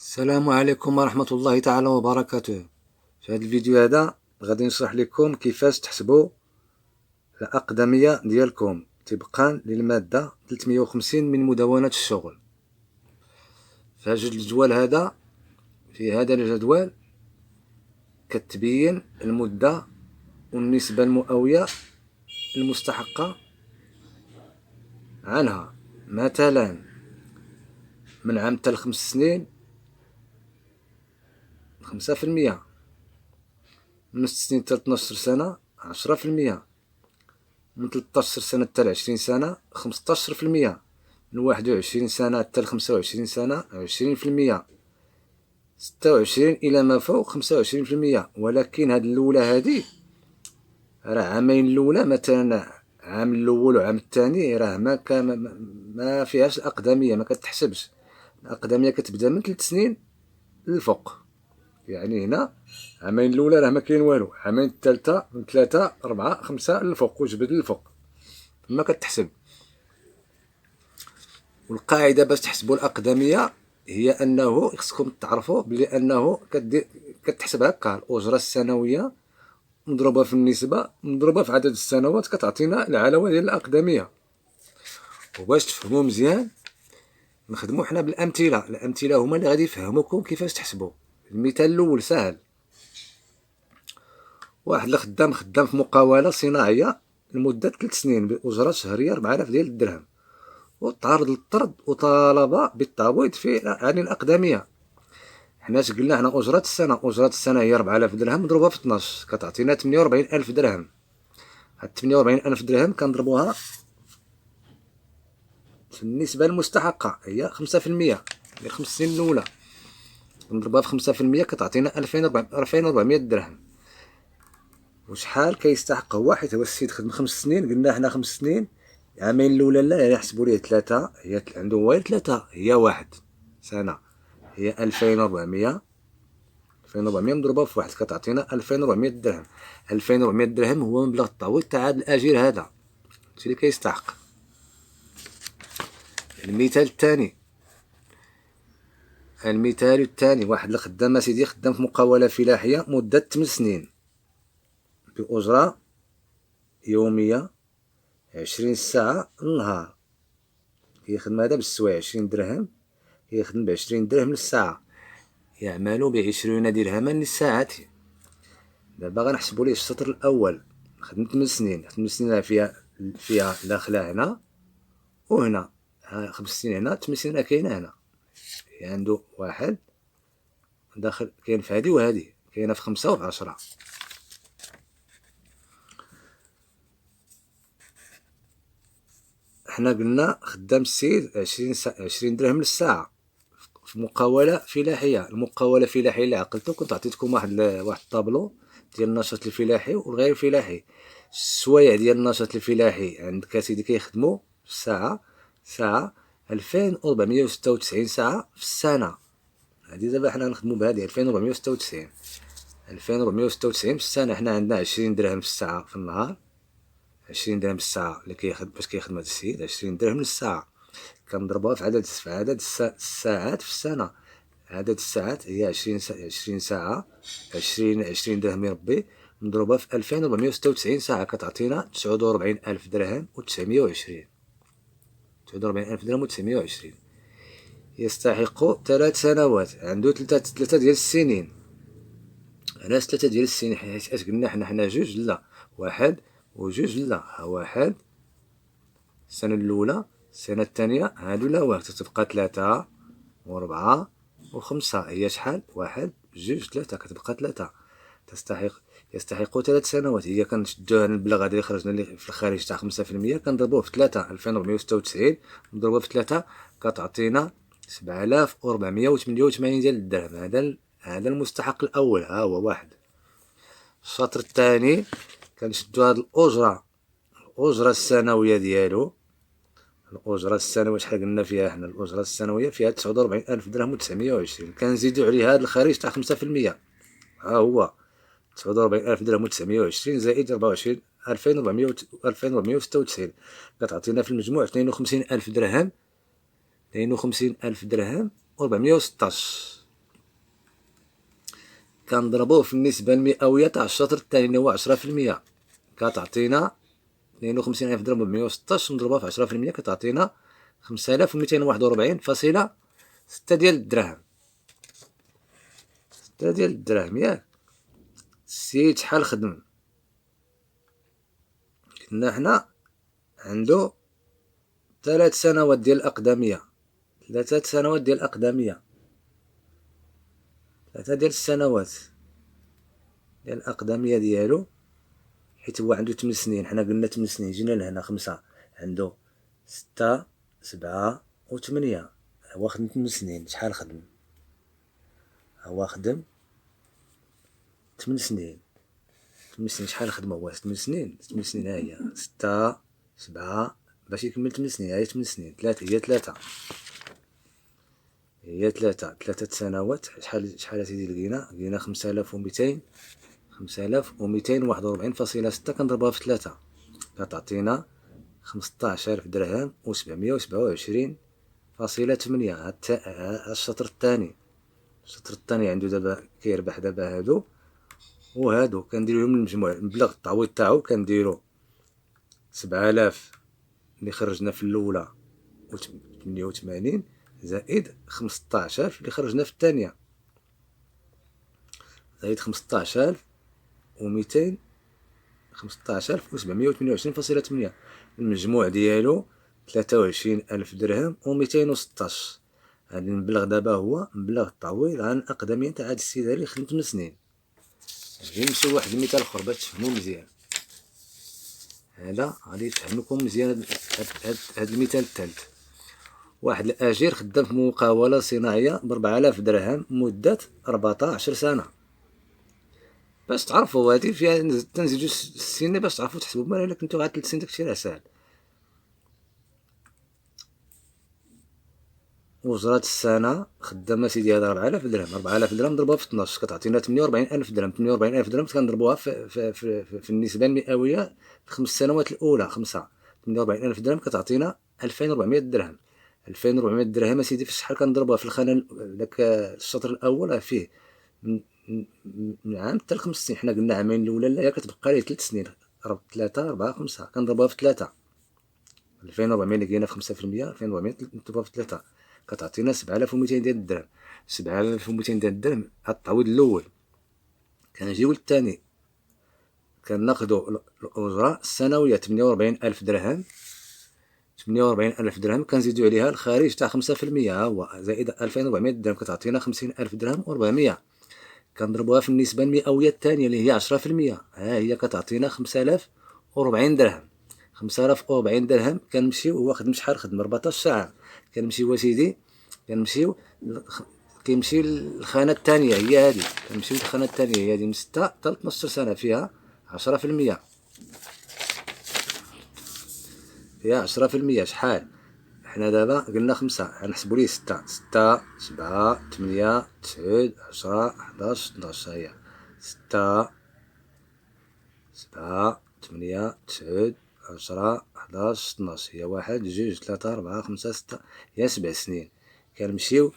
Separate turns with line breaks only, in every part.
السلام عليكم ورحمة الله تعالى وبركاته. في هذا الفيديو هذا غادي نشرح لكم كيفاش تحسبوا الأقدمية ديالكم طبقا للمادة 350 من مدونة الشغل. في هذا الجدول هذا، في هذا الجدول كتبين المدة والنسبة المئوية المستحقة عنها. مثلا من عام حتى ل5 سنين 5%، من 6 سنين حتى 12 سنة 10%، من 13 سنة حتى 20 سنة 15%، من 21 سنة حتى 25 سنة 20%، 26 إلى ما فوق 25%. ولكن هاد الأولى هادي راه عامين الأولى، مثلا عام الأول وعام الثاني راه ما فيهاش الأقدمية، ما كتحسبش. الأقدمية كتبدا من 3 سنين للفوق. يعني هنا عامين الأولى راه ما كاين والو، عامين الثالثة من 3 4 5 للفوق وجبد للفوق ما كتحسب. والقاعدة باش تحسبوا الأقدمية هي أنه خصكم تعرفوا بلي أنه كتحسب هكا: الأجرة السنوية مضروبة في النسبة مضروبة في عدد السنوات كتعطينا العلاوة ديال الأقدمية. وباش تفهموا مزيان نخدموا حنا بالأمثلة. الأمثلة هما اللي غادي يفهموكم كيفاش تحسبوا. المثال الأول ساهل: واحد اللي خدام في مقاولة صناعية لمدة 3 سنين بأجرة شهرية 4000 ديال الدرهم، وتعرض للطرد وطالب بالتعويض في الأقدمية. حنا اش قلنا؟ حنا أجرة السنة هي 4000 درهم مضروبة في 12 كتعطينا 48000 درهم. هاد 48000 درهم كنضربوها في النسبة المستحقة هي 5% ديال 5 سنين الأولى، نضربها في 5% كتعطينا 2400 درهم. وشحال كيستحق هو؟ حيت هو السيد خدم 5 سنين، قلنا حنا 5 سنين عامين الأولى لا، يعني نحسبوا ليه 3، هي عنده هو 3 هي 1 سنة هي 2400 مضروبة في 1 كتعطينا 2400 درهم. 2400 درهم هو مبلغ التعويض تاع هاد الأجير هذا، هادشي اللي كيستحق. المثال الثاني واحد اللي خدام سيدي خدام في مقاولة فلاحية مدة 8 سنين بأجرة يومية 20 ساعة النهار. كيخدم هذا بالسوايع 20 درهم، كيخدم ب20 درهم للساعة، يعمل ب20 درهما للساعة. دابا غنحسبوا ليه الشطر الأول. خدم 8 سنين، 8 سنين فيها داخلة هنا وهنا، 5 سنين هنا 8 سنين راه كاينة هنا، يعني عنده واحد داخل كاين في هادي وهادي، كاينة في 5 وفي 10. حنا قلنا خدام السيد 20 درهم للساعة في مقاولة فلاحية. المقاولة الفلاحية اللي عقلتو كنت عطيتكم واحد الطابلو ديال النشاط الفلاحي والغير الفلاحي. السوايع ديال النشاط الفلاحي عندك اسيدي كيخدموا في الساعة 2496 ساعة في السنة. هادي دابا حنا نخدمو بهادي 2496 في السنة. حنا عندنا 20 درهم في الساعة في النهار، 20 درهم في الساعة اللي كيخدم باش كيخدم هاد السيد 20 درهم للساعة، كنضربوها في عدد الساعات في السنة. عدد الساعات هي 20 ساعة، 20 درهم يربي مضروبة في 2496 ساعة كتعطينا 49000 درهم و920. 49000 درهم و920. يستحق 3 سنوات، عنده 3 ديال السنين. علاش 3 ديال السنين؟ حيت اش قلنا حنا جوج لا، واحد وجوج لا. ها واحد السنة الأولى، السنة الثانية هادو لا واحد، تتبقى 3 و4 و5 هي شحال؟ 1 2 3 كتبقى 3. يستحق 3 سنوات. هي كنشدو المبلغ هذا اللي خرجنا اللي في الخارج تاع 5% كنضربوه في 3 2496 مضروبة في 3 كتعطينا 7488 ديال الدرهم. هذا المستحق الأول، ها هو واحد. الشطر الثاني كنشدو هاد الأجرة السنوية ديالو. الأجرة السنوية شحال قلنا فيها حنا؟ الأجرة السنوية فيها 49000 درهم و920، كنزيدو عليها هاد الخارج تاع 5%، ها هو 49000 درهم و920 زائد 24 2496 كتعطينا في المجموع 52000 درهم، 52000 درهم و416. كنضربوه في النسبة المئوية تاع الشطر الثاني اللي هو 10%، كتعطينا 52,000 درهم ب 116، نضربوها في 10% كتعطينا 5241.6 ديال الدراهم. 6 ديال الدراهم ياك. السيد شحال خدم؟ قلنا حنا عندو 3 سنوات ديال الأقدمية، 3 سنوات ديال الأقدمية، 3 ديال السنوات ديال الأقدمية ديالو، حيت هو عندو 8 سنين، حنا قلنا 8 سنين، جينا لهنا 5، عندو 6 7 و 8، هو خدم 8 سنين. شحال خدم؟ هو خدم 8 سنين. 8 سنين شحال خدم هو؟ 8 سنين. 8 سنين ها هي 6 7 باش يكمل 8 سنين، ها هي 8 سنين. هي 3 3 سنوات. شحال سيدي لقينا 5200، 5241.6 كنضربوها في 3 كتعطينا 15,000 درهم و 727.8. ها الشطر الثاني. الشطر الثاني عنده دابا كيربح دابا هادو وهادو، كنديرو لهم المجموع. المبلغ التعويض تاعو كنديرو 7,000 اللي خرجنا في الاولى و 88 زائد 15,000 اللي خرجنا في الثانيه، زائد 15,200، 15,728.8. المجموع ديالو 23,000 درهم و 216. هاد المبلغ دابا هو مبلغ التعويض عن الأقدمية تاع هاد السيد اللي خدم 8 سنين. غادي نمشيو لواحد المثال اخر باش تفهمو مزيان. هذا غادي يفهم مزيان هاد المثال الثالث. واحد الأجير خدام في مقاولة صناعية ب4,000 درهم مدة 14 سنة. باش تعرفوا هادي فيها تنزيدو السن باش تعرفوا تحسبوا. مال الا كنتو غير 3 سنين داكشي راه ساهل. أجرة السنة خدامة سيدي هذا 4,000 درهم. 4,000 درهم ضربوها في 12 كتعطينا 48,000 درهم. 48,000 درهم كنضربوها في النسبة المئوية في 5 سنوات الأولى 5. 48,000 درهم كتعطينا 2,400 درهم. 2,400 درهم اسيدي في شحال كنضربوها في الخانة داك الشطر الأول فيه من عام حتى ل5 سنين. حنا قلنا عامين الأولى لا كتبقى ليه 3 سنين. 3 4 5 كنضربوها في 3. 2,400 اللي لقينا في 5%، 2,400 نضربوها في 3 كتعطينا 7,200 ديال الدرهم. 7,200 ديال الدرهم هاد التعويض الأول. كنجيو للثاني كناخدو الأجرة السنوية 48,000 درهم. 48,000 درهم كنزيدو عليها الخارج تاع 5%، ها هو زائد 2,400 درهم كتعطينا 50,000 درهم و400. كنضربوها في النسبة المئوية الثانية اللي هي 10%، ها هي كتعطينا 5,040 درهم. 5,040 درهم. كنمشيو هو خدم شحال؟ خدم 14 ساعة. كنمشيو سيدي كيمشي للخانة الثانية هي هادي. كنمشيو للخانة الثانية هي هادي من 6 حتى ل 12 سنة فيها 10%. فيها 10%. شحال؟ حنا دابا قلنا 5 غنحسبو ليه 6 7 8 9 10 11 12. هي 6 7 8 9 10 11 12. هي 1 2 3 4 5 6. هي 7 سنين. كنمشيو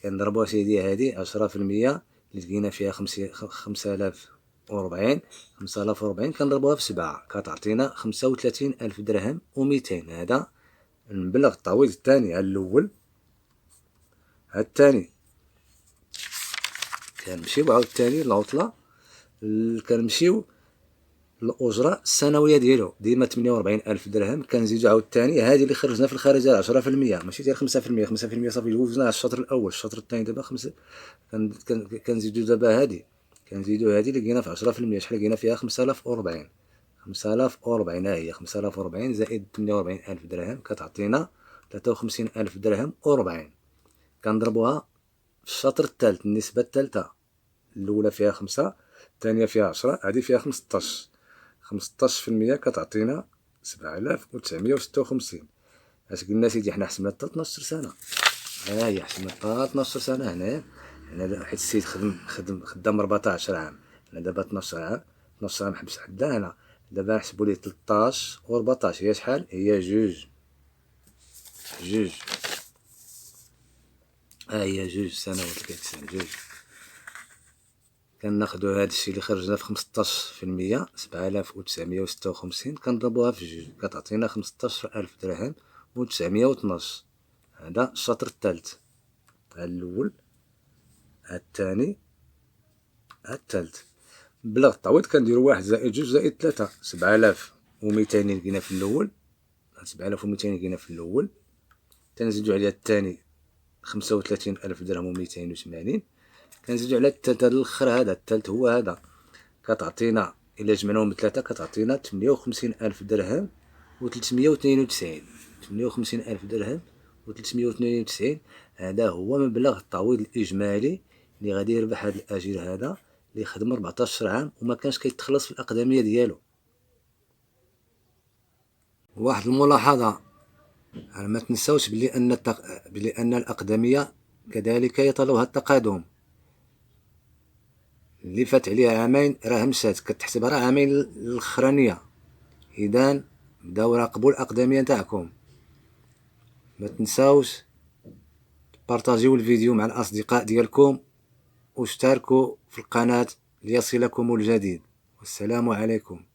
كنضربو سيدي هادي 10% اللي لقينا فيها 5,040. 5,040 كنضربوها في 7 كتعطينا 35,000 درهم و200. هذا المبلغ التعويض الثاني. على الأول هاد الثاني كنمشيو عاوتاني العطلة كنمشيو الأجرة السنوية ديالو ديما 48,000 درهم. كنزيدو عاوتاني هادي اللي خرجنا في الخارج 10%، ماشي ديال 5%. 5% صافي جوزنا على الشطر الأول. الشطر الثاني دابا 5. كنزيدو دابا هادي كنزيدو هادي اللي لقينا في 10%. شحال لقينا فيها؟ 5,040. 5,040 ها هي 5,040 زائد 48,000 درهم كتعطينا 53,000 درهم و40. كنضربوها في الشطر الثالث. النسبة الثالثة الأولى فيها 5، الثانية فيها 10، هادي فيها 15. 15% كتعطينا 7,956. اش قلنا سيدي؟ حنا حسبنا حتى 12 سنة. ها هي حسبنا حتى 12 سنة هنايا. حنا حيت السيد خدام 14 عام. حنا دابا 12 عام. 12 عام حبس حدا هنا. دابا نحسبو ليه 13 و 14. هي شحال؟ هي جوج. ها هي 2 سنوات كيتسال 2. كناخدو هادشي اللي خرجنا في 15%، 7956 كنضربوها في جوج كتعطينا 15000 درهم و912. هذا الشطر الثالث، الأول، الثاني، الثالث. بلا التعويض كنديرو 1 زائد 2 زائد 3، 7200 لقينا في الأول، 7200 لقينا في الأول، كنزيدو عليها الثاني 35000 درهم و280، كنزيدو على الثالث هذا الأخر، هذا الثالث هو هذا، كتعطينا إلا جمعناهم بثلاثة كتعطينا 58000 درهم و392، 58000 درهم و392. هذا هو مبلغ التعويض الإجمالي اللي غادي يربح هذا الأجير هذا اللي خدم 14 عام وما كانش كيتخلص في الأقدمية ديالو. واحد الملاحظة، ما تنساوش بلي أن الأقدمية كذلك يطلبها التقادم. اللي فات عليها عامين راه مشات، كتحسبها راه عامين الاخرانيه. اذا بداو راقبوا الاقدميه نتاعكم. ما تنساوش بارطاجيو الفيديو مع الاصدقاء ديالكم واشتركوا في القناه ليصلكم الجديد. والسلام عليكم.